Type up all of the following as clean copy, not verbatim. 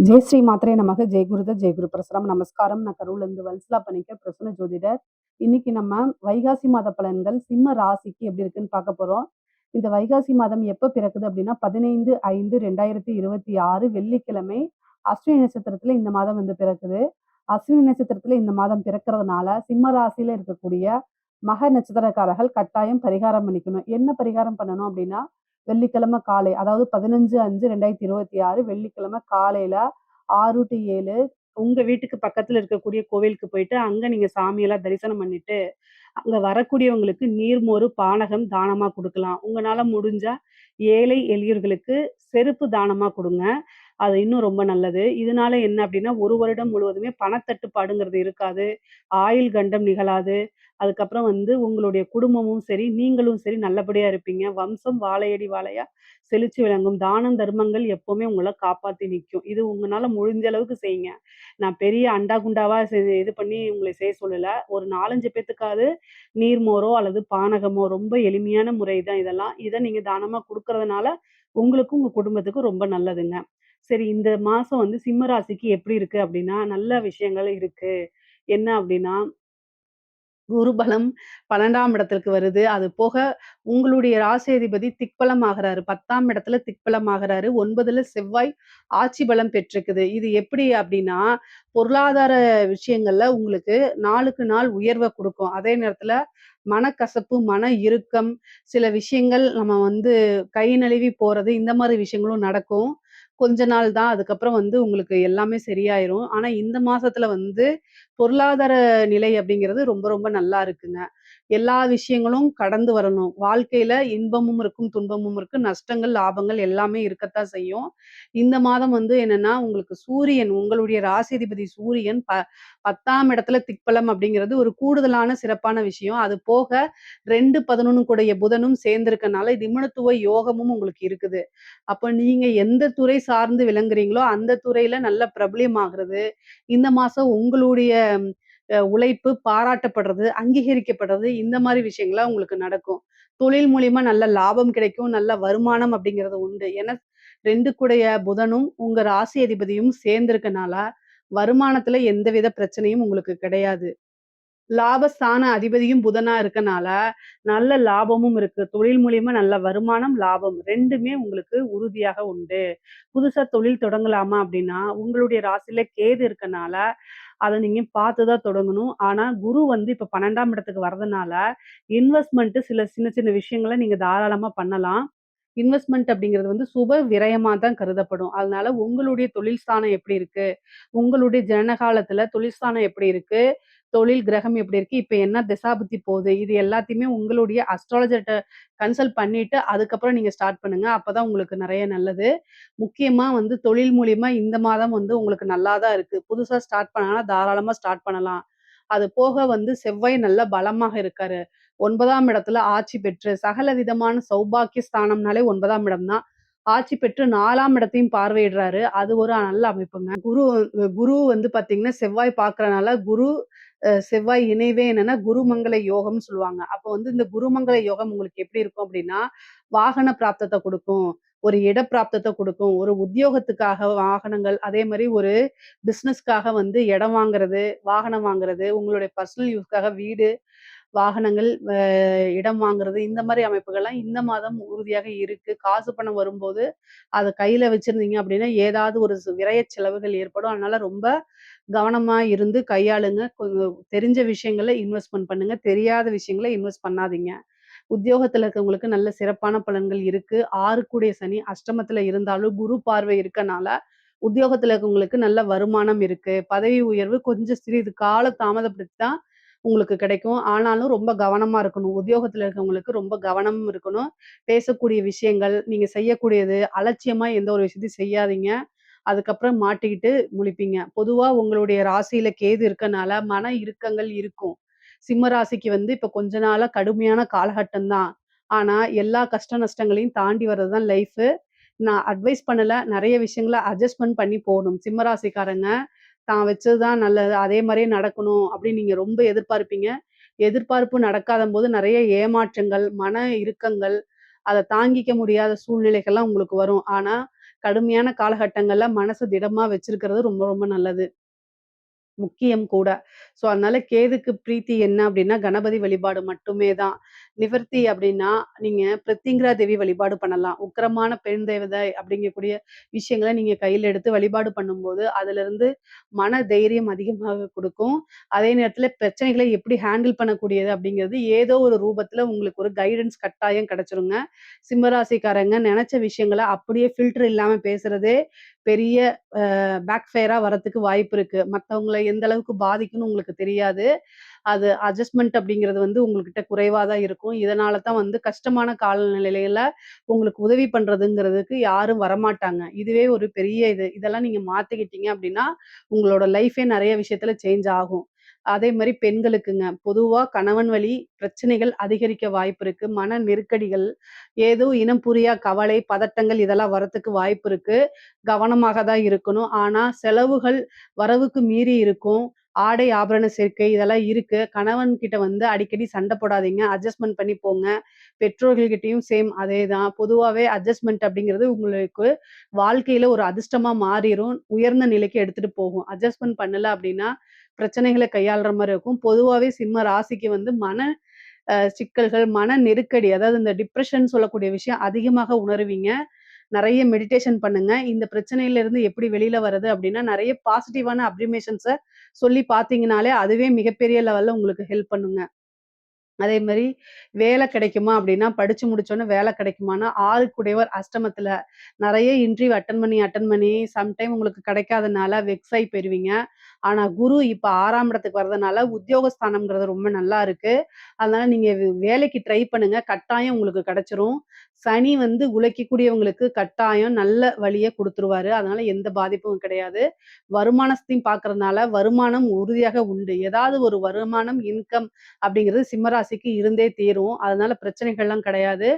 ஜெய் ஸ்ரீ மாத்ரே நமக. ஜெய் குருதத் ஜெய் குரு பிரசரம். நமஸ்காரம். நான் கரூர்லேருந்து வல்சலா பணிக்கர் பிரசன்ன ஜோதிடர். இன்னைக்கு நம்ம வைகாசி மாத பலன்கள் சிம்ம ராசிக்கு எப்படி இருக்குன்னு பார்க்க போறோம். இந்த வைகாசி மாதம் எப்போ பிறக்குது அப்படின்னா 15/5/2026 வெள்ளிக்கிழமை அஸ்வினி நட்சத்திரத்துல இந்த மாதம் வந்து பிறக்குது. அஸ்வினி நட்சத்திரத்துல இந்த மாதம் பிறக்கிறதுனால சிம்ம ராசியில இருக்கக்கூடிய மக நட்சத்திரக்காரர்கள் கட்டாயம் பரிகாரம் பண்ணிக்கணும். என்ன பரிகாரம் பண்ணணும் அப்படின்னா, வெள்ளிக்கிழமை காலை, அதாவது 15/5/2026 வெள்ளிக்கிழமை காலையில 6 to 7 உங்க வீட்டுக்கு பக்கத்துல இருக்கக்கூடிய கோவிலுக்கு போயிட்டு அங்க நீங்க சாமியெல்லாம் தரிசனம் பண்ணிட்டு, அங்க வரக்கூடியவங்களுக்கு நீர்மோரு, பானகம் தானமா குடுக்கலாம். உங்கனால முடிஞ்சா ஏழை எளியோர்களுக்கு செருப்பு தானமா குடுங்க. அது இன்னும் ரொம்ப நல்லது. இதனால என்ன அப்டின்னா, 1 வருடம் முழுவதுமே பணத்தட்டுப்பாடுங்கிறது இருக்காது. ஆயுள் கண்டம் நிகழாது. அதுக்கப்புறம் வந்து உங்களுடைய குடும்பமும் சரி, நீங்களும் சரி நல்லபடியா இருப்பீங்க. வம்சம் வாழையடி வாழையா செழிச்சு விளங்கும். தானம், தர்மங்கள் எப்பவுமே உங்கள காப்பாத்தி நிக்கும். இது உங்கனால முடிஞ்ச அளவுக்கு செய்யுங்க. நான் பெரிய அண்டா குண்டாவா இது பண்ணி உங்கள செய்ய சொல்லல. ஒரு 4, 5 பேத்துக்காவது நீர்மோரோ அல்லது பானகமோ ரொம்ப எளிமையான முறை தான் இதெல்லாம். இத நீங்க தானமா குடுக்கறதுனால உங்களுக்கும், உங்க குடும்பத்துக்கும் ரொம்ப நல்லதுங்க. சரி, இந்த மாசம் வந்து சிம்ம ராசிக்கு எப்படி இருக்கு அப்டின்னா, நல்ல விஷயங்கள் இருக்கு. என்ன அப்டின்னா, குரு பலம் 12ஆம் இடத்திற்கு வருது. அது போக உங்களுடைய ராசி அதிபதி திக்பலம் ஆகுறாரு. 10ஆம் இடத்துல திக்பலம் ஆகுறாரு. 9ல செவ்வாய் ஆட்சி பலம் பெற்றிருக்குது. இது எப்படி அப்டின்னா, பொருளாதார விஷயங்கள்ல உங்களுக்கு நாளுக்கு நாள் உயர்வ குடுக்கும். அதே நேரத்துல மனக்கசப்பு, மன இறுக்கம், சில விஷயங்கள் நம்ம வந்து கை நழுவி போறது, இந்த மாரி விஷயங்களும் நடக்கும். கொஞ்ச நாள் தான். அதுக்கப்புறம் வந்து உங்களுக்கு எல்லாமே சரியாயிரும். ஆனா இந்த மாசத்துல வந்து பொருளாதார நிலை அப்படிங்கிறது ரொம்ப ரொம்ப நல்லா இருக்குங்க. எல்லா விஷயங்களும் கடந்து வரணும். வாழ்க்கையில இன்பமும் இருக்கும், துன்பமும் இருக்கும். நஷ்டங்கள், லாபங்கள் எல்லாமே இருக்கத்தான் செய்யும். இந்த மாதம் வந்து என்னன்னா, உங்களுக்கு சூரியன், உங்களுடைய ராசி அதிபதி சூரியன் 10ஆம் இடத்துல திக்பலம் அப்படிங்கிறது ஒரு கூடுதலான சிறப்பான விஷயம். அது போக 2, 11 கூடைய புதனும் சேர்ந்திருக்கனால நிபுணத்துவ யோகமும் உங்களுக்கு இருக்குது. அப்ப நீங்க எந்த துறை சார்ந்து விளங்குறீங்களோ, அந்த துறையில நல்ல பிரபல்யமாகுறது, இந்த மாசம் உங்களுடைய உழைப்பு பாராட்டப்படுறது, அங்கீகரிக்கப்படுறது, இந்த மாரி விஷயங்கள்லாம் உங்களுக்கு நடக்கும். தொழில் மூலியமா நல்ல லாபம் கிடைக்கும். நல்ல வருமானம் அப்படிங்கிறது உண்டு. ஏன்னா 2 கூடைய புதனும், உங்க ராசி அதிபதியும் சேர்ந்திருக்கனால, வருமானத்துல எந்தவித பிரச்சனையும் உங்களுக்கு கிடையாது. லாபஸ்தான அதிபதியும் புதனா இருக்கனால, நல்ல லாபமும் இருக்கு. தொழில் மூலியமா நல்ல வருமானம், லாபம் 2மே உங்களுக்கு உறுதியாக உண்டு. புதுசா தொழில் தொடங்கலாமா அப்டின்னா, உங்களுடைய ராசியில கேது இருக்கனால, அத நீங்க பார்த்து தான் தொடங்கணும். ஆனா, குரு வந்து இப்ப 12ஆம் இடத்துக்கு வரதுனால, இன்வெஸ்ட்மென்ட் சில சின்ன சின்ன விஷயங்கள நீங்க தாராளமா பண்ணலாம். இன்வெஸ்ட்மென்ட் அப்படிங்கிறது வந்து சுப விரயமா தான் கருதப்படும். அதனால உங்களுடைய தொழில் ஸ்தானம் எப்படி இருக்கு? உங்களுடைய ஜனன காலத்துல தொழில் ஸ்தானம் எப்படி இருக்கு? தொழில் கிரகம் எப்படி இருக்கு? இப்ப என்ன திசாபுத்தி போகுது? இது எல்லாத்தையுமே உங்களுடைய அஸ்ட்ராலஜர்ட்ட கன்சல்ட் பண்ணிட்டு, அதுக்கப்புறம் நீங்க ஸ்டார்ட் பண்ணுங்க. அப்பதான் உங்களுக்கு நெறைய நல்லது. முக்கியமா வந்து தொழில் மூலியமா இந்த மாதம் வந்து உங்களுக்கு நல்லா தான் இருக்கு. புதுசா ஸ்டார்ட் பண்ணணும்னா தாராளமா ஸ்டார்ட் பண்ணலாம். அது போக வந்து செவ்வாய் நல்ல பலமாக இருக்காரு. 9ஆம் இடத்துல ஆட்சி பெற்று சகல விதமான சௌபாக்கிய ஸ்தானம்னாலே 9ஆம் இடம் தான். ஆட்சி பெற்று 4ஆம் இடத்தையும் பார்வையிடுறாரு. அது ஒரு நல்ல அமைப்புங்க. குரு வந்து பார்த்தீங்கன்னா, செவ்வாய் பார்க்கிறனால குரு செவ்வாய் இணைவே என்னன்னா குருமங்கள யோகம்னு சொல்லுவாங்க. அப்போ வந்து இந்த குருமங்கள யோகம் உங்களுக்கு எப்படி இருக்கும் அப்படின்னா, வாகன பிராப்தத்த குடுக்கும். ஒரு இட பிராப்தத்த குடுக்கும். ஒரு உத்தியோகத்துக்காக வாகனங்கள், அதே மாரி ஒரு பிசினஸ்க்காக வந்து இடம் வாங்குறது, வாகனம் வாங்குறது, உங்களுடைய பர்சனல் யூஸ்க்காக வீடு, வாகனங்கள், இடம் வாங்குறது, இந்த மாரி அமைப்புகள்லாம் இந்த மாதம் உறுதியாக இருக்கு. காசு பணம் வரும்போது, அத கையில வச்சிருந்தீங்க அப்படின்னா, ஏதாவது ஒரு விரய செலவுகள் ஏற்படும். அதனால ரொம்ப கவனமா இருந்து கையாளுங்க. கொஞ்சம் தெரிஞ்ச விஷயங்கள்ல இன்வெஸ்ட்மென்ட் பண்ணுங்க. தெரியாத விஷயங்கள இன்வெஸ்ட் பண்ணாதீங்க. உத்தியோகத்துல இருக்கவங்களுக்கு நல்ல சிறப்பான பலன்கள் இருக்கு. 6 கூடிய சனி அஷ்டமத்துல இருந்தாலும் குரு பார்வை இருக்கனால, உத்தியோகத்துல இருக்கவங்களுக்கு நல்ல வருமானம் இருக்கு. பதவி உயர்வு கொஞ்சம் சிறிது கால தாமதப்படுத்தி தான் உங்களுக்கு கிடைக்கும். ஆனாலும் ரொம்ப கவனமா இருக்கணும். உத்தியோகத்துல இருக்கவங்களுக்கு ரொம்ப கவனமும் இருக்கணும். பேசக்கூடிய விஷயங்கள், நீங்க செய்யக்கூடியது, அலட்சியமா எந்த ஒரு விஷயத்தையும் செய்யாதீங்க. அதுக்கப்புறம் மாட்டிக்கிட்டு முழிப்பீங்க. பொதுவா உங்களுடைய ராசியில கேது இருக்கனால, மன இறுக்கங்கள் இருக்கும். சிம்ம ராசிக்கு வந்து இப்ப கொஞ்ச நாளா கடுமையான காலகட்டம் தான். ஆனா, எல்லா கஷ்ட நஷ்டங்களையும் தாண்டி வர்றது தான் லைஃபு. நான் அட்வைஸ் பண்ணல. நெறைய விஷயங்கள அட்ஜஸ்ட்மென்ட் பண்ணி போணும். சிம்ம ராசிக்காரங்க, தான் வச்சது தான் நல்லது. அதே மாரியே நடக்கணும் அப்படின்னு நீங்க ரொம்ப எதிர்பார்ப்பீங்க. எதிர்பார்ப்பு நடக்காதம்போது நெறைய ஏமாற்றங்கள், மன இறுக்கங்கள், அத தாங்கிக்க முடியாத சூழ்நிலைகள்லாம் உங்களுக்கு வரும். ஆனா, கடுமையான காலகட்டங்கள்ல மனச திடமா வச்சிருக்கிறது ரொம்ப ரொம்ப நல்லது. முக்கியம் கூட. ஸோ, அதனால கேதுக்கு பிரீத்தி என்ன அப்டின்னா, கணபதி வழிபாடு மட்டுமே தான். நிவர்த்தி அப்டின்னா, நீங்க பிரித்திங்கிரா தேவி வழிபாடு பண்ணலாம். உக்கிரமான பெண் தேவதை அப்டிங்கக்கூடிய விஷயங்கள நீங்க கையில எடுத்து வழிபாடு பண்ணும்போது, அதிலிருந்து மன தைரியம் அதிகமாக குடுக்கும். அதே நேரத்தில பிரச்சனைகள எப்படி ஹேண்டில் பண்ணக்கூடியது அப்டிங்கிறது, ஏதோ ஒரு ரூபத்தில உங்களுக்கு ஒரு கைடன்ஸ் கட்டாயம் கிடைச்சிருங்க. சிம்ம ராசிக்காரங்க நெனச்ச விஷயங்கள அப்படியே ஃபில்டர் இல்லாம பேசுறதே பெரிய பேக் ஃபயரா வரதுக்கு வாய்ப்பு இருக்கு. மத்தவங்கள எந்த அளவுக்கு பாதிக்கும்னு உங்களுக்கு தெரியாது. அது அட்ஜஸ்ட்மென்ட் அப்படிங்கிறது வந்து உங்ககிட்ட குறைவா தான் இருக்கும். இதனால தான் வந்து கஷ்டமான காலநிலையில உங்களுக்கு உதவி பண்றதுங்கிறதுக்கு யாரும் வரமாட்டாங்க. இதுவே ஒரு பெரிய இது. இதெல்லாம் நீங்க மாத்திக்கிட்டீங்க அப்படின்னா, உங்களோட லைஃபே நெறைய விஷயத்துல சேஞ்ச் ஆகும். அதே மாரி பெண்களுக்குங்க. பொதுவா கணவன் வழி பிரச்சனைகள் அதிகரிக்க வாய்ப்பு இருக்கு. மன நெருக்கடிகள், ஏதோ இனம் புரியா கவலை, பதட்டங்கள் இதெல்லாம் வரத்துக்கு வாய்ப்பு இருக்கு. கவனமாக தான் இருக்கணும். ஆனா செலவுகள் வரவுக்கு மீறி இருக்கும். ஆடை ஆபரண சேர்க்கை இதெல்லாம் இருக்கு. கணவன் கிட்ட வந்து அடிக்கடி சண்டை போடாதீங்க. அட்ஜஸ்ட்மென்ட் பண்ணி போங்க. பெற்றோர்கள் கிட்டயும் சேம் அதேதான். பொதுவாவே அட்ஜஸ்ட்மென்ட் அப்படிங்கிறது உங்களுக்கு வாழ்க்கையில ஒரு அதிர்ஷ்டமா மாறிரும். உயர்ந்த நிலைக்கு எடுத்துட்டு போகும். அட்ஜஸ்ட்மென்ட் பண்ணல அப்படின்னா, பிரச்சனைகள கையாள்ற மாரி இருக்கும். பொதுவாவே சிம்ம ராசிக்கு வந்து மன சிக்கல்கள், மன நெருக்கடி அதாவது இந்த டிப்ரஷன் சொல்லக்கூடிய விஷயம் அதிகமாக உணருவீங்க. நெறைய மெடிடேஷன் பண்ணுங்க. இந்த பிரச்சனையிலிருந்து எப்படி வெளில வரது அப்டின்னா, நெறைய பாசிட்டிவான அஃபர்மேஷன்ஸ சொல்லி பார்த்தீங்கனாலே, அதுவே மிகப்பெரிய லெவல்ல உங்களுக்கு ஹெல்ப் பண்ணுங்க. அதே மாரி வேலை கிடைக்குமா அப்டின்னா, படிச்சு முடிச்சோனே வேலை கிடைக்குமான்னா, 6 குடையவர் அஷ்டமத்துல நெறைய இன்டர்வியூ அட்டெண்ட் பண்ணி சம்டைம் உங்களுக்கு கிடைக்காதனால வெக்ஸ் ஆயி போயிருவீங்க. ஆனா குரு இப்ப 6ஆம் இடத்துக்கு வர்றதுனால உத்தியோகஸ்தானம்ங்கிறது ரொம்ப நல்லா இருக்கு. அதனால நீங்க வேலைக்கு ட்ரை பண்ணுங்க. கட்டாயம் உங்களுக்கு கிடைச்சிரும். சனி வந்து உழைக்கக்கூடியவங்களுக்கு கட்டாயம் நல்ல வழிய குடுத்துருவாரு. அதனால எந்த பாதிப்பும் கிடையாது. வருமானத்தையும் பார்க்கறதுனால வருமானம் உறுதியாக உண்டு. ஏதாவது ஒரு வருமானம், இன்கம் அப்படிங்கிறது சிம்ம ராசிக்கு இருந்தே தீரும். அதனால பிரச்சனைகள்லாம் கிடையாது.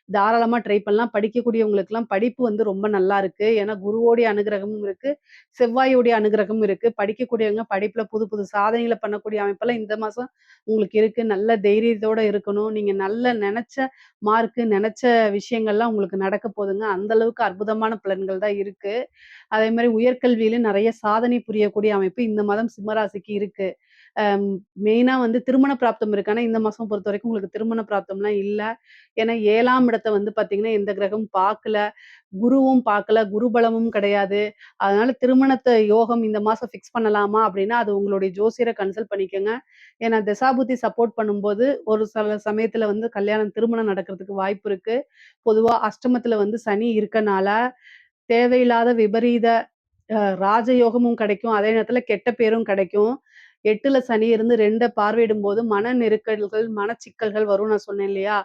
தாராளமா ட்ரை பண்ணலாம். படிக்கக்கூடியவங்களுக்கெல்லாம் படிப்பு வந்து ரொம்ப நல்லா இருக்கு. ஏன்னா குருவோடைய அனுகிரகமும் இருக்கு. செவ்வாயோடைய அனுகிரகமும் இருக்கு. படிக்கக்கூடியவங்க படிப்புல புது புது சாதனைகள பண்ணக்கூடிய அமைப்பெல்லாம் இந்த மாசம் உங்களுக்கு இருக்கு. நல்ல தைரியத்தோட இருக்கணும். நீங்க நல்ல நெனச்ச மார்க்கு, நெனச்ச விஷயங்கள்லாம் உங்களுக்கு நடக்க போதுங்க. அந்த அளவுக்கு அற்புதமான பலன்கள் தான் இருக்கு. அதே மாரி உயர்கல்வியில நெறைய சாதனை புரியக்கூடிய அமைப்பு இந்த மாதம் சிம்ம ராசிக்கு இருக்கு. அம் மெயினா வந்து திருமண பிராப்தம் இருக்கு. ஆனா, இந்த மாசம் பொறுத்தவரைக்கும் உங்களுக்கு திருமண பிராப்தம்லாம் இல்ல. ஏன்னா 7ஆம் இடத்த வந்து பார்த்தீங்கன்னா, எந்த கிரகமும் பார்க்கல. குருவும் பார்க்கல. குரு பலமும் கிடையாது. அதனால திருமணத்த யோகம் இந்த மாசம் ஃபிக்ஸ் பண்ணலாமா? அப்டின்னா, அது உங்களுடைய ஜோசியர கன்சல்ட் பண்ணிக்கங்க. ஏன்னா தசாபுத்தி சப்போர்ட் பண்ணும்போது, ஒரு சில சமயத்துல வந்து திருமணம் நடக்கிறதுக்கு வாய்ப்பு இருக்கு. பொதுவா அஷ்டமத்துல வந்து சனி இருக்கனால, தேவையில்லாத விபரீத ராஜயோகமும் கிடைக்கும். அதே நேரத்துல கெட்ட பேரும் கிடைக்கும். 8ல சனி இருந்து 2 பார்வையிடும்போது மன நெருக்கடிகள், மனச்சிக்கல்கள் வரும்னு நான் சொன்னேன் இல்லையா?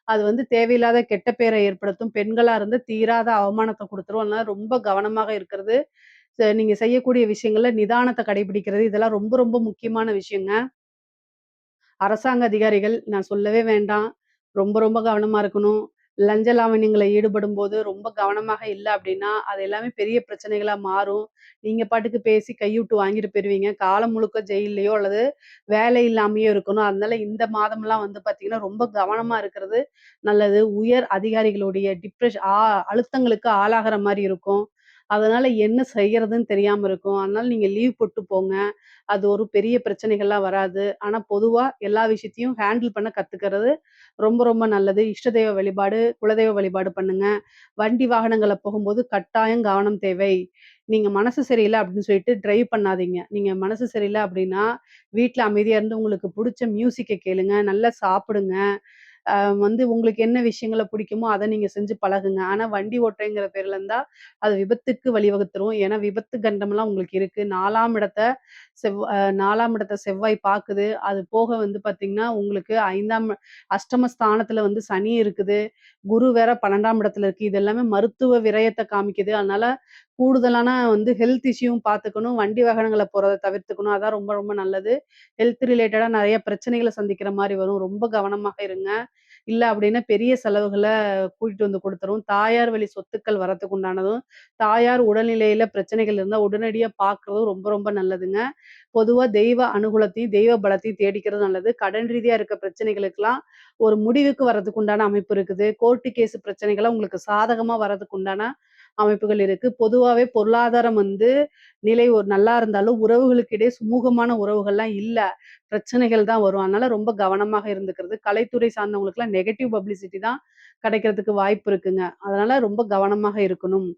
அது வந்து தேவையில்லாத கெட்ட பேர ஏற்படுத்தும். பெண்களா இருந்து தீராத அவமானத்த குடுத்துரும். அதனால ரொம்ப கவனமாக இருக்கிறது. நீங்க செய்யக்கூடிய விஷயங்கள்ல நிதானத்த கடைபிடிக்கிறது, இதெல்லாம் ரொம்ப ரொம்ப முக்கியமான விஷயங்க. அரசாங்க அதிகாரிகள் நான் சொல்லவே வேண்டாம். ரொம்ப ரொம்ப கவனமா இருக்கணும். லஞ்ச லாவண்யங்கள்ல ஈடுபடும்போது ரொம்ப கவனமாக இல்ல அப்டின்னா, அது எல்லாமே பெரிய பிரச்சனைகளா மாறும். நீங்க பாட்டுக்கு பேசி கையூட்டு வாங்கிட்டு போயிருவீங்க. காலம் முழுக்க ஜெயில்லயோ அல்லது வேலை இல்லாமயோ இருக்கணும். அதனால இந்த மாதம்லாம் வந்து பார்த்தீங்கன்னா, ரொம்ப கவனமா இருக்கிறது நல்லது. உயர் அதிகாரிகளுடைய அழுத்தங்களுக்கு ஆளாகுற மாரி இருக்கும். அதனால என்ன செய்யறதுன்னு தெரியாம இருக்கும். அதனால நீங்க லீவ் போட்டு போங்க. அது ஒரு பெரிய பிரச்சனைகள்லாம் வராது. ஆனா பொதுவா எல்லா விஷயத்தையும் ஹேண்டில் பண்ண கத்துக்கிறது ரொம்ப ரொம்ப நல்லது. இஷ்ட தெய்வ வழிபாடு, குலதெய்வ வழிபாடு பண்ணுங்க. வண்டி வாகனங்கள்ல போகும்போது கட்டாயம் கவனம் தேவை. நீங்க மனசு சரியில்ல அப்படின்னு சொல்லிட்டு டிரைவ் பண்ணாதீங்க. நீங்க மனசு சரியில்ல அப்படின்னா, வீட்ல அமைதியா இருந்து உங்களுக்கு புடிச்ச மியூசிக்க கேளுங்க. நல்லா சாப்பிடுங்க. அ வந்து உங்களுக்கு என்ன விஷயங்கள பிடிக்குமோ, அத நீங்க செஞ்சு பழகுங்க. ஆனா வண்டி ஓட்டுறேங்கிற பேர்ல இருந்தா, அது விபத்துக்கு வழிவகுத்துரும். ஏன்னா விபத்து கண்டம்லாம் உங்களுக்கு இருக்கு. 4ஆம் இடத்த செவ்வாய் பாக்குது. அது போக வந்து பாத்தீங்கன்னா, உங்களுக்கு 5ஆம் அஷ்டம ஸ்தானத்துல வந்து சனி இருக்குது. குரு வேற 12ஆம் இடத்துல இருக்கு. இது எல்லாமே மருத்துவ விரயத்த காமிக்குது. அதனால கூடுதலான வந்து ஹெல்த் இஷ்யூவும் பாத்துக்கணும். வண்டி வாகனங்கள்ல போறத தவிர்த்துக்கணும். அதான் ரொம்ப ரொம்ப நல்லது. ஹெல்த் ரிலேட்டடா நெறைய பிரச்சனைகள சந்திக்கிற மாரி வரும். ரொம்ப கவனமாக இருங்க. இல்ல அப்டின்னா பெரிய செலவுகள கூட்டிட்டு வந்து குடுத்துரும். தாயார் வழி சொத்துக்கள் வரத்துக்கு உண்டானதும், தாயார் உடல்நிலையில பிரச்சனைகள் இருந்தா உடனடியா பார்க்குறதும் ரொம்ப ரொம்ப நல்லதுங்க. பொதுவா தெய்வ அனுகூலத்தையும், தெய்வ பலத்தையும் தேடிக்கிறது நல்லது. கடன் ரீதியா இருக்க பிரச்சனைகளுக்கெல்லாம் ஒரு முடிவுக்கு வரதுக்கு உண்டான அமைப்பு இருக்குது. கோர்ட்டு கேஸ் பிரச்சனைகள்லாம் உங்களுக்கு சாதகமா வரதுக்கு உண்டான அமைப்புகள் இருக்கு. பொதுவாவே பொருளாதாரம் நிலை ஒரு நல்லா இருந்தாலும், உறவுகளுக்கு இடையே சுமூகமான உறவுகள்லாம் இல்ல. பிரச்சனைகள் தான் வரும். அதனால ரொம்ப கவனமாக இருந்துக்கிறது. கலைத்துறை சார்ந்தவங்களுக்குலாம் நெகட்டிவ் பப்ளிசிட்டி தான் கிடைக்கிறதுக்கு வாய்ப்பு இருக்குங்க. அதனால ரொம்ப கவனமாக இருக்கணும்.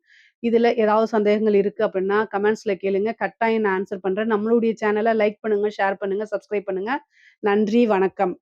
இதுல ஏதாவது சந்தேகங்கள் இருக்கு அப்படின்னா, கமெண்ட்ஸ்ல கேளுங்க. கட்டாயம் நான் ஆன்சர் பண்றேன். நம்மளுடைய சேனல லைக் பண்ணுங்க, ஷேர் பண்ணுங்க, சப்ஸ்கிரைப் பண்ணுங்க. நன்றி, வணக்கம்.